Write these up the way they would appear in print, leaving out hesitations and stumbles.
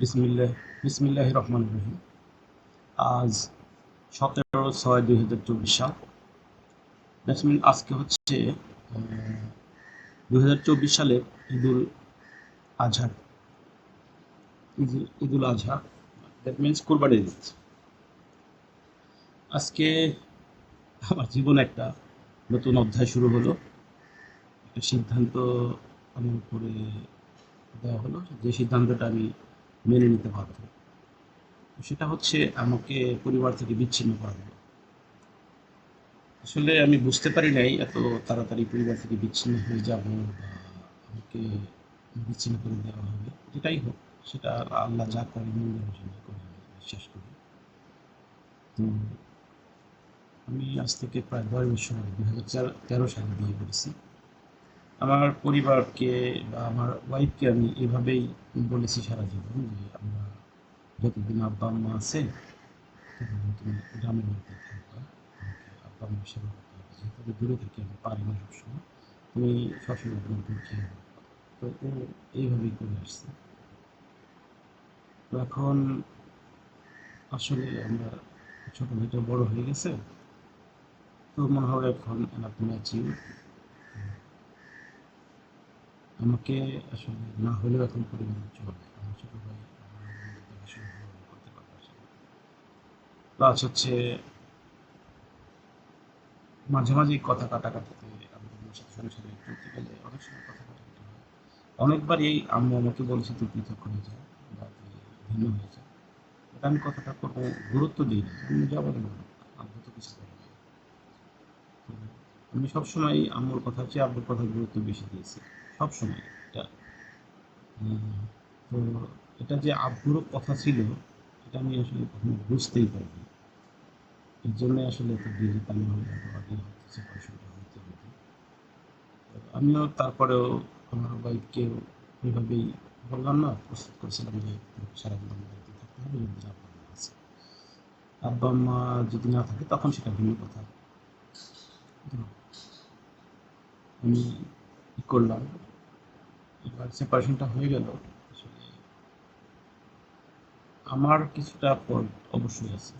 বিসমিল্লাহির রহমানির রহিম। আজ 17/6/2024 সাল। দ্যাটস মিন আজকে হচ্ছে 2024 সালের ঈদুল আজহা। ঈদুল আজহা দ্যাট মিনস কোরবানির ঈদ। আজকে আমার জীবনে একটা নতুন অধ্যায় শুরু হলো। একটা সিদ্ধান্ত আমার উপরে দেওয়া হলো, যে সিদ্ধান্তটা আমি মেনে নিতে বাধ্য। সেটা হচ্ছে আমাকে পরিবার থেকে বিচ্ছিন্ন করা হলো। আসলে আমি বুঝতে পারি নাই এত তাড়াতাড়ি পরিবার থেকে বিচ্ছিন্ন হয়ে যাব বা আমাকে বিচ্ছিন্ন করে দেওয়া হবে। যেটাই হোক, সেটা আল্লাহ যা করে মঙ্গলের জন্য করে, আমি বিশ্বাস করি। তো আমি আজ থেকে প্রায় 10 বছর আগে 2013 সালে বিয়ে করেছি। আমার পরিবারকে বা আমার ওয়াইফকে আমি এভাবেই বলেছি সারা জীবন যে আমরা যতদিন আব্বা আম্মা আছে ততদিন তুমি গ্রামের বাড়িতে থাকবা, আমাকে আব্বা আম্মার সেবা করতে হবে, যেহেতু আমি দূরে থাকি, আমি পারি না সবসময়, তুমি সবসময় তোমার দুধ খেয়ে নাও। তো ও এইভাবেই করে আসছে। তো এখন আসলে আমরা ছোট ভাইটা বড় হয়ে গেছে, তো মনে হয় এখন এনাফ ম্যাচিউর। আমাকে আসলে না হলেও এখন পরিবার চলে। আমার ছোট ভাই আমার আমাদের দেখাশোনা ভালোভাবে করতে পারবে আসলে। প্লাস হচ্ছে মাঝে মাঝে কথা কাটাকাটিতে আব্বু আম্মুর সাথে সরাসরি চলতে গেলে অনেক সময় কথা কাটাকাটি হয়। অনেকবার এই আম্মু আমাকে বলেছে তুই পৃথক হয়ে যা বা তুই ভিন্ন হয়ে যা, বাট আমি কথাটা কোনো গুরুত্ব দিই না, আমি যাবো না, আব্বু তো কিছু করে নাই। তো আমি সবসময় আম্মুর কথা চেয়ে আব্বুর কথা গুরুত্ব বেশি দিয়েছি, সবসময় এটা। উম, তো এটা যে আব্বুরও কথা ছিল, এটা আমি আসলে কখনো বুঝতেই পারিনি। এর জন্য আসলে তো বিয়ে দিতাম না হলে আরো আগে হয়তো সেপারেশনটা হইতে হতো। তো আমিও তারপরেও আমার ওয়াইফকে ওইভাবেই বললাম না, প্রস্তুত করেছিলাম যে সারা জীবন বাড়িতে থাকতে হবে যদি আব্বা আম্মা আছে। আব্বা আম্মা যদি না থাকে তখন সেটা ভিন্ন কথা। তো আমি কি করলাম, এবার সেপারেশনটা হয়ে গেল। আসলে আমার কিছুটা ফল্ট অবশ্যই আছে।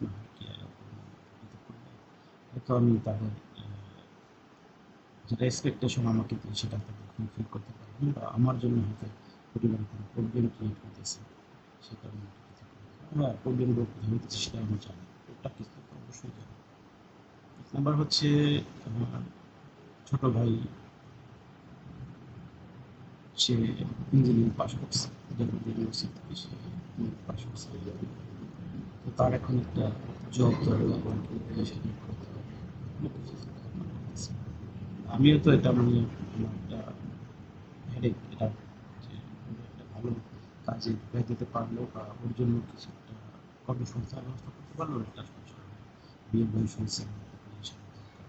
না হয় কি আর আব্বা আম্মা আমাকে পৃথক করবে? হয়তো আমি তাদের যেটা এক্সপেকটেশন আমাকে দিয়ে সেটা তাদের ফুলফিল করতে পারিনি, বা আমার জন্য হয়তো পরিবারে কোনো প্রবলেম ক্রিয়েট করতেছে, সে কারণে আমাকে পৃথক করে দিল। হ্যাঁ, প্রবলেমগুলো কোথায় হইতেছে সেটা আমি জানি, ওটা কিছু তো অবশ্যই জানি। এক নাম্বার হচ্ছে আমার ছোট ভাই, সে ইঞ্জিনিয়ারিং পাস করছে, জালালাবাদ ইউনিভার্সিটি থেকে সে ইঞ্জিনিয়ারিং পাস করছে। তো তার এখন একটা জব দরকার, তাকে বিয়ে শাদী করাতে হবে, অনেক কিছু চিন্তা ভাবনা করতেছে। আমিও তো এটা মানে আমার একটা হেডেক এটা, যে ওর একটা ভালো কাজে ঢুকাই দিতে পারলো বা ওর জন্য কিছু একটা কর্মসংস্থান ব্যবস্থা করতে পারলো, এটা সমস্যা হবে। বিয়ের বয়স হয়েছে, আমার একটা বিয়ে শাদীর দরকার।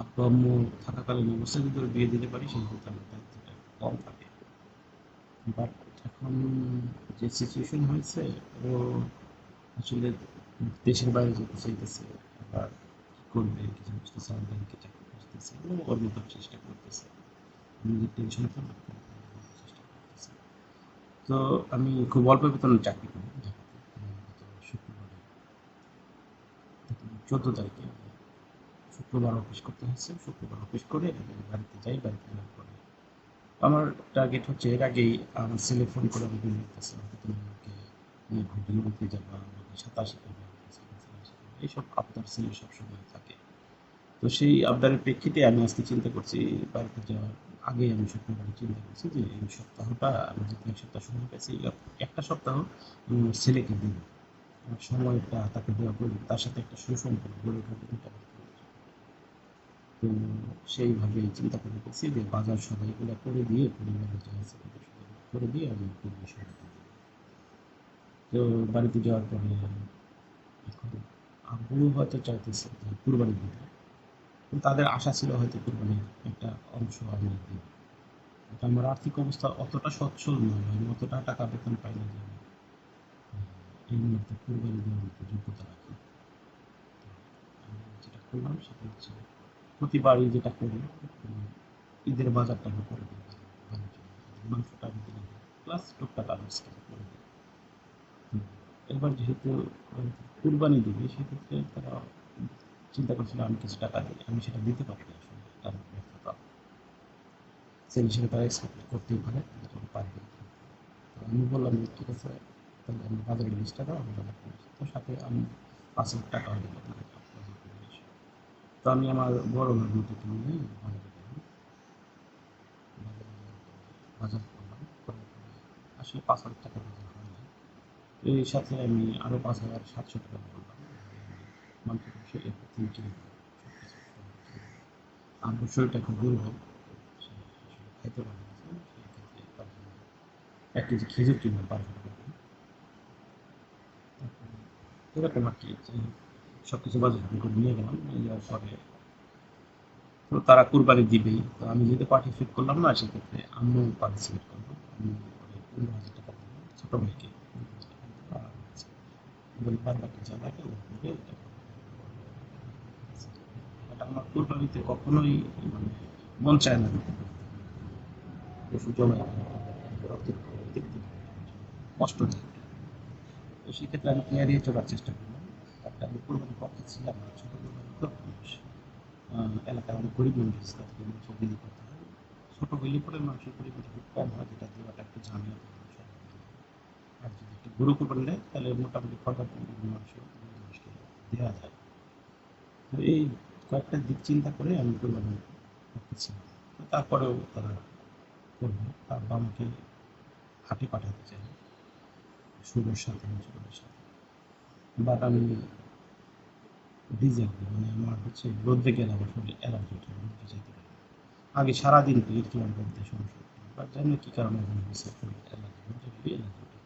আব্বু আম্মু থাকাকালীন অবস্থায় যদি ওর বিয়ে দিতে পারি সেক্ষেত্রে আমার দায়িত্বটা একটু কম থাকে। বাট এখন যে সিচুয়েশন হয়েছে, ও আসলে দেশের বাইরে যেতে চাইতেছে, আবার কি করবে কিছু বুঝতেছে, আমার ব্যাংকে চাকরি খুঁজতেছে, ও ওর মতো চেষ্টা করতেছে। নিজের টেনশন তো না, চেষ্টা করতেছে। তো আমি খুব অল্প বেতনে চাকরি করি ঢাকাতে। গত শুক্রবারে, 14 তারিখে আমি শুক্রবার অফিস করতে হচ্ছে। শুক্রবার অফিস করে আমি বাড়িতে যাই, বাড়িতে যাওয়ার পরে আমার টার্গেট হচ্ছে এর আগেই আমার ছেলে ফোন করে আমাকে বলতেছে হয়তো তুমি আমাকে নিয়ে ঘুরতে ঘুরতে যাবা, আমাকে সাঁতার শেখাবে, আমাকে সাইকেল চালানো শেখাবে, এইসব আবদার ছেলে সবসময় থাকে। তো সেই আবদারের প্রেক্ষিতে আমি আজকে চিন্তা করছি, বাড়িতে যাওয়ার আগে আমি শুক্রবারে চিন্তা করছি যে এই সপ্তাহটা আমি যেহেতু 1 সপ্তাহ সময় পেয়েছি, একটা সপ্তাহ আমি আমার ছেলেকে দিব, আমার সময়টা তাকে দেওয়া প্রয়োজন, তার সাথে একটা সুসম্পর্ক গড়ে ওঠা কিন্তু আমার প্রয়োজন। তো সেইভাবে চিন্তা করে গেছি যে বাজার সদাই এগুলো করে দিয়ে পরিবারের যা আছে বাজার সদাই করে দিয়ে আমি পুরো বিষয়টা দিয়ে দেবো। তো বাড়িতে যাওয়ার পরে এখন আব্বু হয়তো চাইতেছে যে কুরবানি দিতে, কিন্তু তাদের আশা ছিল হয়তো কুরবানির একটা অংশ আমি দিব। কিন্তু আমার আর্থিক অবস্থা অতটা সচ্ছল নয়, আমি অতটা টাকা বেতন পাই না যে আমি এই মুহূর্তে কুরবানি দেওয়ার মতো যোগ্যতা রাখি। তো আমি যেটা করলাম সেটা হচ্ছে প্রতিবারই যেটা করি, উম, ঈদের বাজারটা আমি করে দিই বাড়ির জন্য, ঈদের মাংসটা আমি কিনে দিই, প্লাস টুকটাক আদার্স কিছু করে দিই। এবার যেহেতু কুরবানি দিবে সেক্ষেত্রে তারা চিন্তা করছিল আমি কিছু টাকা দিই, আমি সেটা দিতে পারি না আসলে, তার ব্যর্থতা সেই হিসেবে তারা এক্সপেক্ট করতেই পারে যখন পারবে। তো আমি বললাম যে ঠিক আছে, তাহলে আমি বাজারের লিস্টটা দাও, আমি বাজার করে আসি। তো সাথে আমি 5,000 টাকা হয়ে গেল আপনাকে বাজার করে আসি। তো আমি আমার বড় ভাইয়ের মতো কিনে নিয়ে বাজারে গেলাম, বাজারে যাওয়ার পরে বাজার করলাম, করার পরে আসলে 5,000 টাকা বাজার হয় না। এর সাথে আমি আরও 5,700 টাকা বললাম, মাংস মাংস এরপর 3 কিলো দিলাম, আমার শরীরটা খুব দুর্বল, সে আসলে খাইতে পারে না, সেই ক্ষেত্রে তার জন্য 1 কেজি খেজুর কিনলাম 500 টাকা দিয়ে। তারপরে এরকম আর কি, যে সব কিছু বাজার করে নিয়ে গেলাম, নিয়ে যাওয়ার পরে তো তারা কুরবানি দিবেই, তো আমি যেহেতু পার্টিসিপেট করলাম না সেক্ষেত্রে আম্মু পার্টিসিপেট করলো, আমি ওরে 15,000 টাকা দিলাম ছোটো ভাইকে, 15,000 টাকা দিল আর বলি বাদ বাকি যা লাগে ও করবে, এটা করবে। বাট আমার কুরবানিতে কখনোই মানে মন চায় না দিতে, পশু জবাই রক্তের দেখতে কষ্ট দেয়। তো সেক্ষেত্রে আমি এড়িয়ে চলার চেষ্টা করলাম। একটা আমি কুরবানির পক্ষে ছিলাম না, ছোটো কুরবানি তো মানুষ এলাকার অনেক গরিব মানুষ আছে, তাদেরকে মাংস বিলি করতে হয়, ছোটো হইলে পরে মাংসের পরিমাণটা খুব কম হয়, যেটা দেওয়াটা একটু ঝামেলা করে মানুষের। আর যদি একটু গরু কুরবানি দেয় তাহলে মোটামুটি পর্যাপ্ত পরিমাণ মাংস গরিব মানুষকে দেওয়া যায়। তো এই কয়েকটা দিক চিন্তা করে আমি কুরবানি করতেছিলাম। তো তারপরেও তারা করবে, তার বাবা আমাকে হাটে পাঠাতে চাই শুভের সাথে, শুভের সাথে, বাট আমি ডিজার্ভ, মানে আমার হচ্ছে রোদ্রে গেলে আমার শরীরে অ্যালার্জি ওঠে, রোদ্রে যেতে পারি না। আগে সারাদিন গিয়েছিলাম রোদ্রে, সমস্যা হতো না, বাট জানি না কী কারণে এখন হয়েছে শরীরে অ্যালার্জি, রোদ্রে গেলে অ্যালার্জি ওঠে।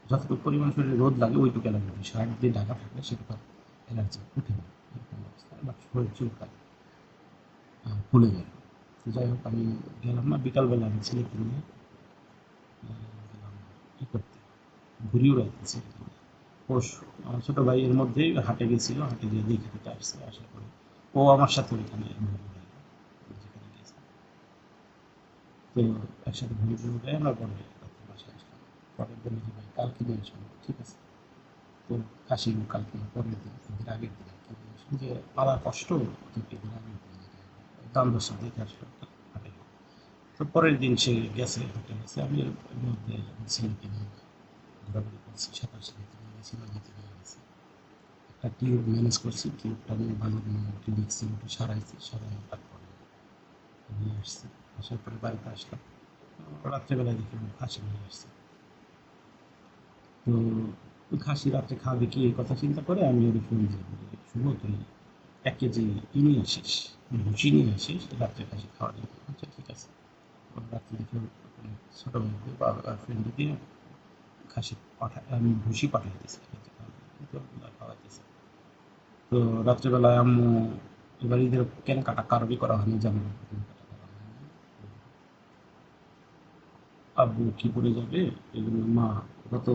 যতটুকু পরিমাণ শরীরে রোদ লাগে ওইটুকু অ্যালার্জি ওঠে, শার্ট দিয়ে ঢাকা থাকলে সেটা তার অ্যালার্জি উঠে না, এরকম অবস্থা, বাট শরীর চুলকায়, ফুলে যায়। তো যাই হোক আমি গেলাম না, বিকালবেলা আমি ছেলেকে নিয়ে গেলাম ই করতে, ঘুরি উড়াইতেছি। আমার ছোটো ভাই এর মধ্যেই হাটে গেছিল, হাটে গিয়ে দেখে দেখে আসছে, আসার পরে ও আমার সাথে ওইখানে ঘুরে ঘুরাইলো, যেখানে গেছে। তো একসাথে ঘুরে ঘুরে উড়াই আমরা পরে রাত্রে বাসায় আসলাম। পরে বললো যে ভাই কালকে নিয়ে আসুন, ঠিক আছে। তো কাশি কালকে পরের দিন, ঈদের আগের দিন আর কি নিয়ে আসুন, যে পালা কষ্ট, তো ঈদের আগের দিন দাম দর্শক দেখে আসলো হাটে। তো পরের দিন সে গেছে, হাটে গেছে, আমি এর মধ্যে ছেলেকে নিয়ে ঘোরাঘুরি করছি, সাঁতার শিখাতে নিয়ে গেছি, নদীতে নিয়ে গেছি, একটা টিউব ম্যানেজ করছি, টিউবটা নিয়ে বালুর মধ্যে লিখছি, ওটা সারাইছি, সারাই তারপরে নিয়ে আসছি। আসার পরে বাড়িতে আসলাম, রাত্রেবেলায় দেখি আমি খাসি নিয়ে আসছি। তো খাসি রাত্রে খাবে কি এই কথা চিন্তা করে আমি ওর ফোন দিয়ে বলি, শুভ তুই 1 কেজি ই নিয়ে আসিস, ভুসি নিয়ে আসিস রাত্রে খাসি খাওয়ার জন্য। আচ্ছা ঠিক আছে। ওর রাত্রে দেখি ছোটো ভাই বা ফ্রেন্ড দিয়ে খাসি আমি ভুসি পাঠিয়ে দিয়েছি, খাওয়াইতেছে। তো রাত্রেবেলায় আম্মু, এবার ঈদের কেনাকাটা কারোরই করা হয়নি, জামাই কেনাকাটা করা হয়নি। আব্বু কি পরে যাবে এই জন্য মা গত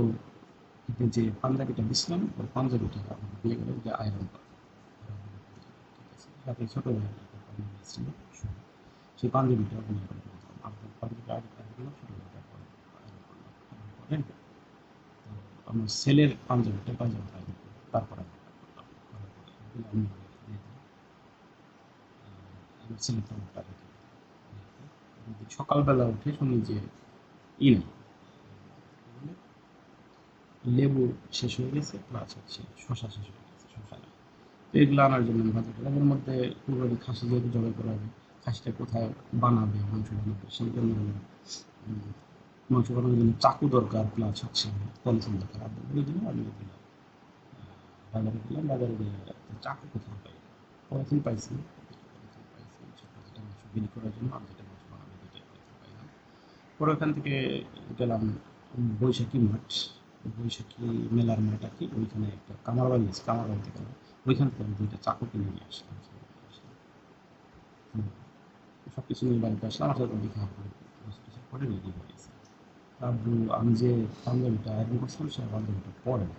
ঈদে যে পাঞ্জাবিটা দিছিলাম ওই পাঞ্জাবিটা আমার দিয়ে গেল যে আয়রন করা, ঠিক আছে। সাথে ছোটো ভাই একটা পাঞ্জাবি ছিল, সেই পাঞ্জাবিটা আমি আয়রন করে দিলাম, আব্বুর পাঞ্জাবি আগে আয়রন করলাম, ছোটো ভাইটা পরে আয়রন করলাম, আয়রন করে তো আমার ছেলের পাঞ্জাবিটা আয়রন করলাম, তারপর আমি করলাম, করার পরে এগুলো আমি রেখে দিয়ে দিলাম, আমার ছেলের পাঞ্জাবিটা রেখে দিলাম। সকালবেলা উঠে শুনি যে ই নেই, লেবু শেষ হয়ে গেছে, প্লাস হচ্ছে শশা শেষ হয়ে গেছে, শশা নেই। তো এগুলো আনার জন্য আমি বাজার করলাম, এর মধ্যে কুরবানি খাসি যেহেতু জবাই করা হবে, খাসিটা কোথায় বানাবে, মাংস বানাবে, সেই জন্য মাংস বানানোর জন্য চাকু দরকার, প্লাস হচ্ছে পলিথিন দরকার, আপনি বলে দিলে আমি এগুলো বাজারে গেলাম, বাজারে গিয়ে চাকু কোথাও পাই, পলিথিন পাইছি, পলিথিন পাইছি ছোটো, যেটা মাংস বিলি করার জন্য আর যেটা মাংস বানাবে দুইটাই পলিথিন পাইলাম। পরে ওখান থেকে গেলাম বৈশাখী মাঠ, বৈশাখী মেলার মাঠ আর কি, ওইখানে একটা কামারবাড়ি আছে, কামারবাড়িতে গেলাম, ওইখান থেকে আমি 2টা চাকু কিনে নিয়ে আসলাম। সব কিছু নিয়ে বাড়িতে আসলাম, আসার পর দেখা করে গোসল টোসল করে রেডি হয়ে গেছে। আব্বু আমি যে পাঞ্জাবিটা আয়রন করছিলাম সে পাঞ্জাবিটা পরে না।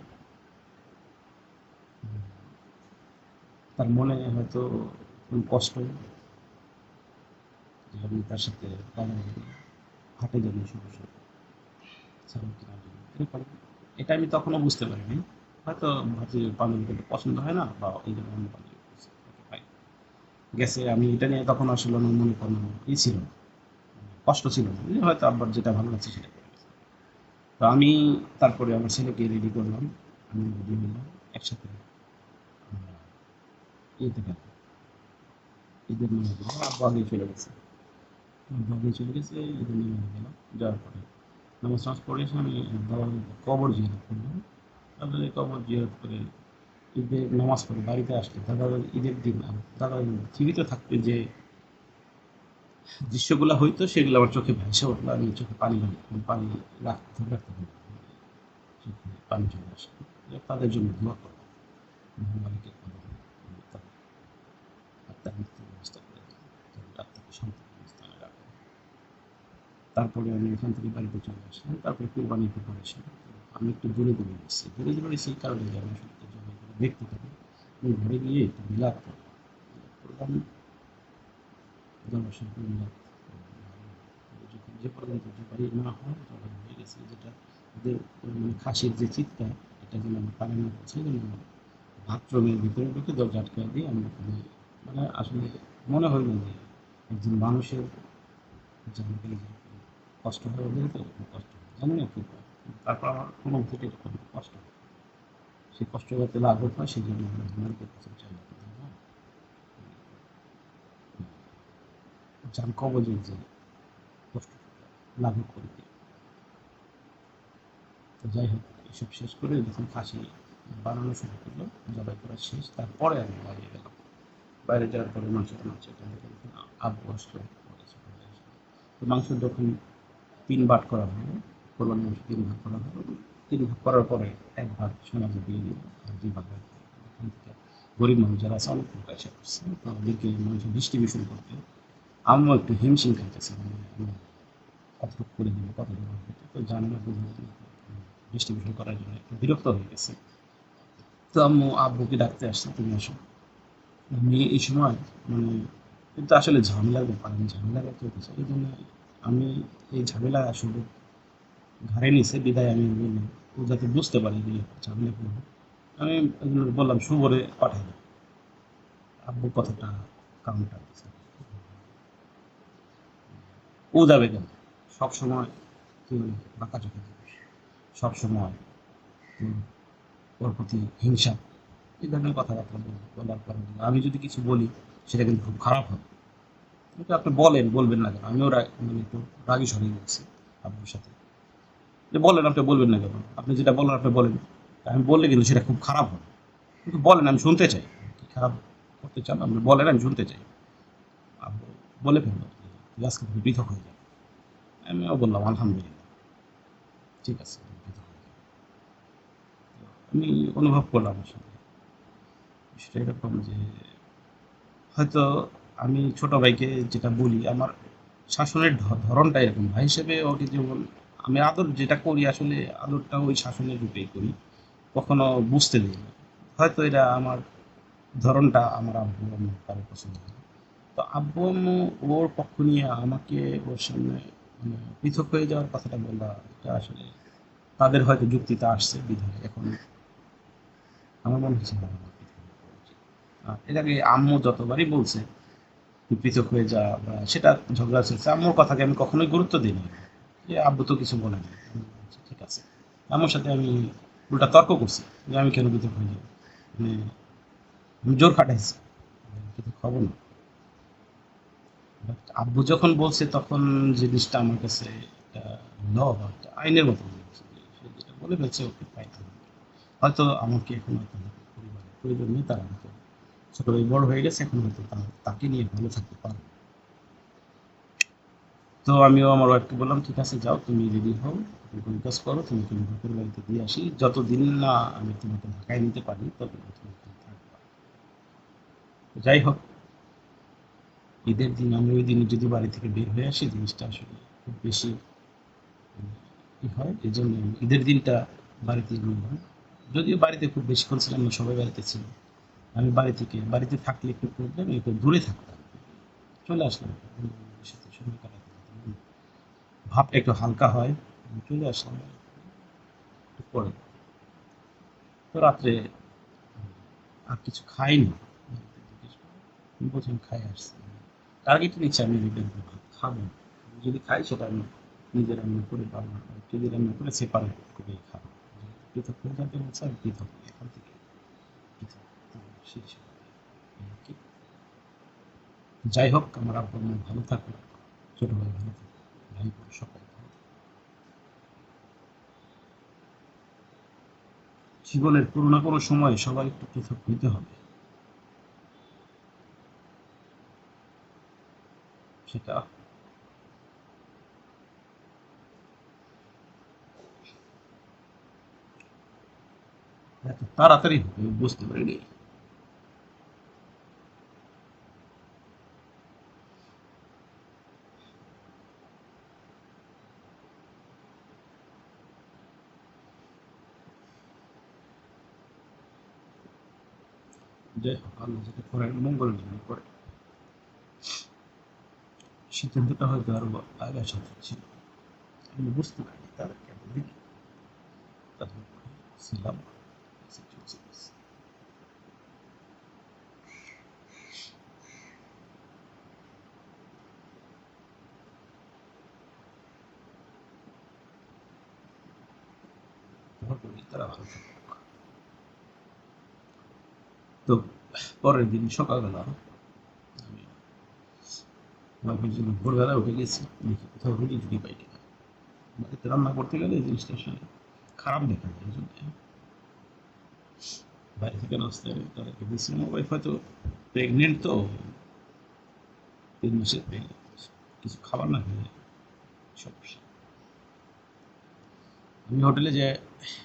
তার মনে হয়তো কোনো কষ্ট, যে আমি তার সাথে হাটে যাবো সমস্যা ছাগল কেনার জন্য, এরকম। এটা আমি তখনও বুঝতে পারিনি, হয়তো ভাবছি পাঞ্জাবিটা একটু পছন্দ হয় না, বা এই জন্য অন্য পাঞ্জাবি পরছে, ওকে ফাইন। গেছে, আমি এটা নিয়ে তখন আসলে আমার মনে কোনো ছিল না, কষ্ট ছিল না, যে হয়তো আব্বার যেটা ভালো লাগছে সেটা করে গেছে। তো আমি তারপরে আমার ছেলেকে রেডি করলাম, আমি রেডি হলাম, একসাথে আমরা ইয়েতে গেলাম, ঈদের নামাজে গেলাম। আব্বু আগেই চলে গেছে, আব্বু আগেই চলে গেছে, ঈদের নামাজে গেলাম। যাওয়ার পরে নামাজ টামাজ পড়ে এসে আমি বাবার কবর জিয়ারত করলাম। তারপরে কবর জিয়ারত করে ঈদের নামাজ পড়ে বাড়িতে আসলে দাদা ঈদের দিন দাদা জীবিত থাকতে যে দৃশ্যগুলো হইতো সেগুলো আমার চোখে ভেসে উঠলো, আমি চোখে পানি ধরে রাখতে পারি না। চোখে পানি চলে আসে। তাদের জন্য দোয়া করলাম, মালিকের করলাম, তাদের আত্মার মৃত্যুর ব্যবস্থা করে দিলাম, তাদের আত্মাকে শান্তিপূর্ণ স্থানে রাখলাম। তারপরে আমি এখান থেকে বাড়িতে চলে আসলাম, তারপরে কোরবানি প্রিপারেশন। আমি একটু দূরে দূরে এসেছি, দূরে দূরে এসে এই কারণে যে আমি আসলে জবাই করে দেখতে পারি। আমি ঘরে গিয়ে একটু বিলাপ করলাম, করলাম জনসংখ্যা মিলাপ যখন যে পর্যন্ত জবাই না হয়, জবাই হয়ে গেছে, যেটা ওদের মানে খাসির যে চিৎকার, এটা যেন আমার কানে না পৌঁছে, যেন আমার বাথরুমের ভিতরে ঢুকে দরজা আটকে দিয়ে আমি ওখানে, মানে আসলে মনে হইল যে একজন মানুষের জান গেলে যেরকম কষ্ট হয়, ওদের তো এরকম কষ্ট হয়, জানি না কী হয়। তারপর আমার কোনো থেকে এরকম কষ্ট হয়, সেই কষ্ট যাতে লাঘব হয় সেই জন্য আমরা মালিকের কাছে চাইলাম, জান কবজের যে কষ্ট লাঘব করে দিই। তো যাই হোক, এসব শেষ করে যখন খাসি বানানো শুরু করলো, জবাই করা শেষ, তারপরে আমি বাইরে গেলাম। বাইরে যাওয়ার পরে মাংসটা আব্বু আসলো, তো মাংস যখন 3 ভাগ করা হলো, কোরবানির মাংস 3 ভাগ করা হলো, 3 ভাগ করার পরে 1 ভাগ সমাজে দিয়ে দিল, আর 2 ভাগ এখান থেকে গরিব মানুষ যারা আছে অনেক লোক এসে করছে, তাদেরকে মাংস ডিস্ট্রিবিউশন করতে আম্মু একটু হিমশিম খাইতেছে, মানে আমি কতটুকু করে দিব, কতটুকু হবে, তো জানি না, ডিস্ট্রিবিউশন করার জন্য একটু বিরক্ত হয়ে গেছে। তো আম্মু আব্বুকে ডাকতে আসছে, তুমি আসো। আমি এই সময় মানে, কিন্তু আসলে ঝামেলার ব্যাপার, আমি ঝামেলা করতে হতেছে, এই জন্য আমি এই ঝামেলা আসলে ঘাড়ে নিছে, বিদায় আমি বললাম ও যাতে বুঝতে পারে যে ঝামেলা করবো, আমি এগুলো বললাম শুভরে পাঠাই দাও। আব্বু কথাটা কাউন্টার দিছে, ও যাবে কেন, সবসময় তুই বাঁকা চোখে দিস, সবসময় তুই ওর প্রতি হিংসা, এই ধরনের কথাবার্তা বলার পরে আমি যদি কিছু বলি সেটা কিন্তু খুব খারাপ হবে, কিন্তু আপনি বলেন, বলবেন না কেন, আমিও মানে একটু রাগী সরিয়ে বলছি আব্বুর সাথে, যে বলেন, আপনি বলবেন না কেন, আপনি যেটা বলেন আপনি বলেন, আমি বললে কিন্তু সেটা খুব খারাপ হবে, কিন্তু বলেন, আমি শুনতে চাই, কি খারাপ করতে চান আপনি বলেন, আমি শুনতে চাই। আব্বু বলে ফেললো তুই আজকে থেকে পৃথক হয়ে যাবে, আমিও বললাম আলহামদুলিল্লাহ, ঠিক আছে, আমি পৃথক হয়ে যাবো। আমি অনুভব করলাম আসলে বিষয়টা এরকম যে হয়তো আমি ছোট ভাইকে যেটা বলি, আমার শাসনের ধরনটা এরকম, ভাই হিসেবে ওকে যেমন আমি আদর যেটা করি, আসলে আদরটা ওই শাসনের রূপেই করি, কখনো বুঝতে দিই না। হয়তো এটা আমার ধরনটা আমার আব্বু আম্মু কারো পছন্দ হয় না। তো আব্বু আম্মু ওর পক্ষ নিয়ে আমাকে ওর সামনে মানে পৃথক হয়ে যাওয়ার কথাটা বলা, এটা আসলে তাদের হয়তো যুক্তিতে আসছে বিধায় এখন আমার মনে হচ্ছে না আমার পৃথক হয়ে যাওয়া উচিত। এর আগে আম্মু যতবারই বলছে তুই পৃথক হয়ে যা, বা সেটা ঝগড়া চলছে, আম্মুর কথাকে আমি কখনোই গুরুত্ব দিইনি, যে আব্বু তো কিছু বলে না, আমি বলছি, ঠিক আছে। আম্মুর সাথে আমি উল্টা তর্ক করছি যে আমি কেন পৃথক হয়ে যাবো, মানে আমি জোর খাটাইছি, আমি পৃথক হবো না। বাট আব্বু যখন বলছে তখন জিনিসটা আমার কাছে একটা ল বা একটা আইনের মতো মনে হচ্ছে, যে সে যেটা বলে ফেলছে ওকে পাইতে হবে। হয়তো আমাকে এখন হয়তো পরিবারের প্রয়োজন নেই, তারা হয়তো ছোট ভাই বড় হয়ে গেছে, এখন হয়তো তাকে নিয়ে ভালো থাকতে পারবে। তো আমিও আমার ওয়াইফকে বললাম, ঠিক আছে যাও, তুমি রেডি হও, তুমি কোন কাজ করো, তুমি তুমি বাপের বাড়িতে দিয়ে আসি, যতদিন না আমি তোমাকে ঢাকায় নিতে পারি ততদিন তুমি এখানে থাকবা। যাই হোক, ঈদের দিন আমি ওই দিন যদি বাড়ি থেকে বের হয়ে আসি, জিনিসটা আসলে খুব বেশি ই হয়, এই জন্য ঈদের দিনটা বাড়িতে ঘুরলাম। যদিও বাড়িতে খুব বেশিক্ষণ ছিলাম না, সবাই বাড়িতে ছিল, আমি বাড়িতে থাকলে একটু প্রবলেম, একটু দূরে থাকতাম, চলে আসলাম বন্ধুদের সাথে সময় কাটাতে কাটাতে। ভাবটা একটু হালকা হয়, আমি চলে আসলাম একটু পরে। তো রাত্রে আর কিছু খাইনি। বলছেন খাই আসছি, টার্গেট নিচ্ছে আমি ভাত খাবো। যদি খাই সেটা আমি নিজে রান্না করে বা যদি রান্না করে সেপারেট করে খাবো। পৃথক হয়ে যাবে বলছে, আমি পৃথক এখান থেকে পৃথক শেষ হবে এই আর কি। যাই হোক, আমার আব্বা আম্মা ভালো থাকুক, ছোট ভাই ভালো থাকুক, ভাই বোন সবাই ভালো থাকুক। জীবনের কোনো না কোনো সময় সবাই একটু পৃথক হইতে হবে, সেটা এত তাড়াতাড়ি হবে আমি বুঝতে পারিনি। যাই হোক, আল্লাহ যেটা করেন মঙ্গলের জন্য করে। সিদ্ধান্তটা হয়তো আরো আগে সাথে ছিল, আমি বুঝতে পারিনি তাদেরকে এতদিন তাদের উপরে ছিলাম। তারা ভালো থাকুক। তো পরের দিন সকালবেলা আমি ওয়াইফের জন্য ভোরবেলা উঠে গেছি, দেখি কোথাও রুটি টুটি পাই কিনা। বাড়িতে রান্না করতে গেলে এই জিনিসটা আসলে খারাপ দেখা যায়, এই জন্য বাইরে থেকে নাস্তায় তাদেরকে দিচ্ছি। আমার ওয়াইফ হয়তো প্রেগনেন্ট, তো 3 মাসের প্রেগনেন্ট, কিছু খাবার না খেলে সমস্যা। আমি হোটেলে যে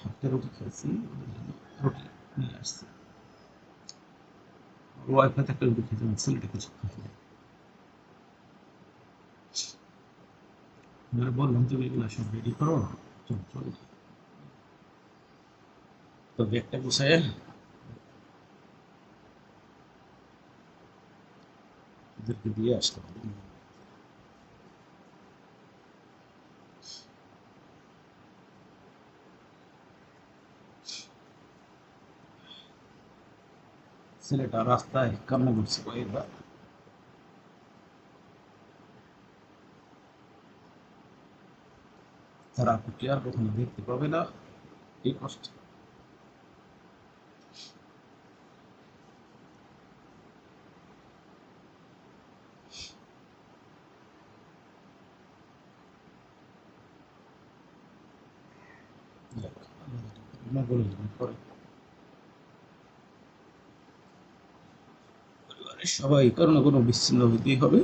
একটা রুটি খেয়েছি, ওদের জন্য রুটি নিয়ে আসছি। ওয়াইফ হয়তো একটা রুটি খেতে, আমার ছেলেটা কিছু খাই নাই। আমি বললাম তুমি এগুলো সব রেডি করো, চল চলে যাই। তো ব্যাগটা গুছায় ওদেরকে দিয়ে আসলাম। ছেলেটা রাস্তায় কান্না করছে কয়েকবার। তারা আপুকে আর কখনো দেখতে পাবে না, এই কষ্ট। যাক, মঙ্গলের জন্য করে। পরিবারের সবাই কারো না কোনো বিচ্ছিন্ন হইতেই হবে।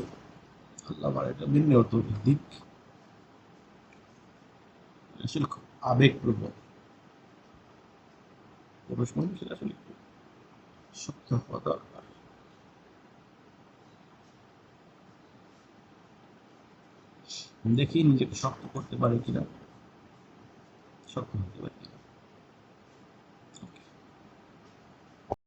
আল্লাহ আমার এটা মেনে অত দিক, আসলে খুব আবেগপ্রবণ পুরুষ মানুষের আসলে একটু শক্ত হওয়া দরকার। দেখি নিজেকে শক্ত করতে পারে কিনা, শক্ত হতে পারে কিনা।